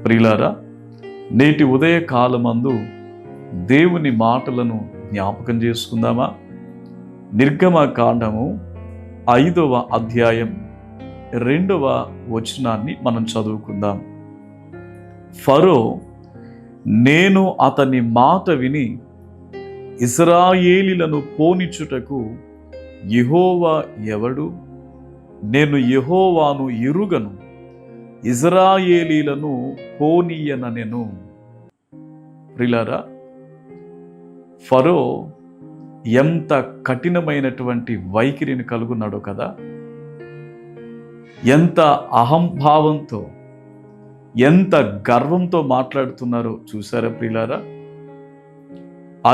ప్రియులారా, నేటి ఉదయ కాలమందు దేవుని మాటలను జ్ఞాపకం చేసుకుందామా? నిర్గమకాండము 5వ అధ్యాయం 2వ వచనాన్ని మనం చదువుకుందాం. ఫరో, నేను అతని మాట విని ఇశ్రాయేలీలను పోనిచ్చుటకు యెహోవా ఎవడు? నేను యెహోవాను ఎరుగను, ఇశ్రాయేలీలను పోనీయనెను. ప్రియులారా, ఫరో ఎంత కఠినమైనటువంటి వైఖరిని కలుగున్నాడో కదా! ఎంత అహంభావంతో, ఎంత గర్వంతో మాట్లాడుతున్నారో చూసారా ప్రియులారా?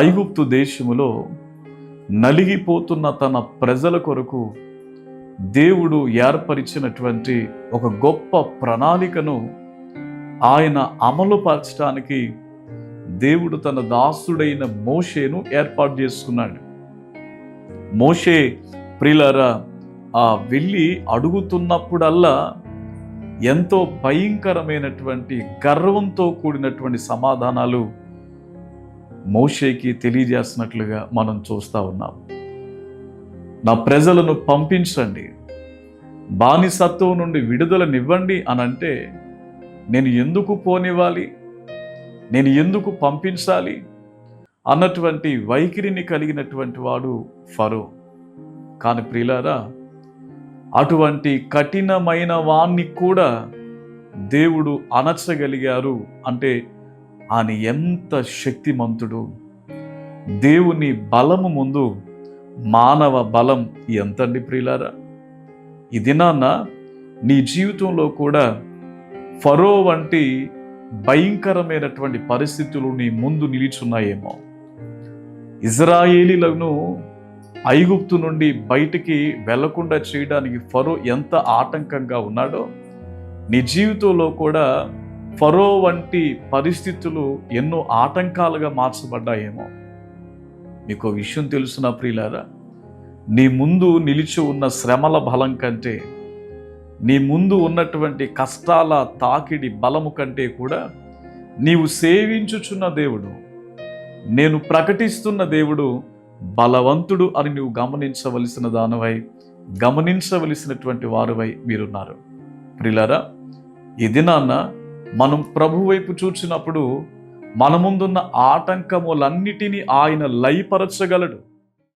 ఐగుప్తు దేశములో నలిగిపోతున్న తన ప్రజల కొరకు దేవుడు ఏర్పరిచినటువంటి ఒక గొప్ప ప్రణాళికను ఆయన అమలుపరచడానికి దేవుడు తన దాసుడైన మోషేను ఏర్పాటు చేసుకున్నాడు. మోషే ప్రియులారా, వెళ్ళి అడుగుతున్నప్పుడల్లా ఎంతో భయంకరమైనటువంటి గర్వంతో కూడినటువంటి సమాధానాలు మోషేకి తెలియజేస్తున్నట్లుగా మనం చూస్తూ ఉన్నాం. నా ప్రజలను పంపించండి, బానిసత్వం నుండి విడుదలనివ్వండి అనంటే నేను ఎందుకు పోనివ్వాలి, నేను ఎందుకు పంపించాలి అన్నటువంటి వైఖరిని కలిగినటువంటి వాడు ఫరో. కానీ ప్రియులారా, అటువంటి కఠినమైన వాణ్ణి కూడా దేవుడు అణచగలిగారు అంటే ఆయన ఎంత శక్తిమంతుడు! దేవుని బలము ముందు మానవ బలం ఎంతండి ప్రియులారా? ఈ దినాన నీ జీవితంలో కూడా ఫరో వంటి భయంకరమైనటువంటి పరిస్థితులు నీ ముందు నిలిచున్నాయేమో. ఇశ్రాయేలీలను ఐగుప్తు నుండి బయటికి వెళ్లకుండా చేయడానికి ఫరో ఎంత ఆటంకంగా ఉన్నాడో, నీ జీవితంలో కూడా ఫరో వంటి పరిస్థితులు ఎన్నో ఆటంకాలుగా మార్చబడ్డాయేమో. మీకు విషయం తెలుసునా ప్రియులారా? నీ ముందు నిలిచి ఉన్న శ్రమల బలం కంటే, నీ ముందు ఉన్నటువంటి కష్టాల తాకిడి బలము కంటే కూడా నీవు సేవించుచున్న దేవుడు, నేను ప్రకటిస్తున్న దేవుడు బలవంతుడు అని నువ్వు గమనించవలసిన దానివై, గమనించవలసినటువంటి వారివై మీరున్నారు. ప్రియులారా, ఈ దినాన మనం ప్రభు వైపు చూచినప్పుడు మన ముందున్న ఆటంకములన్నిటినీ ఆయన లయపరచగలడు.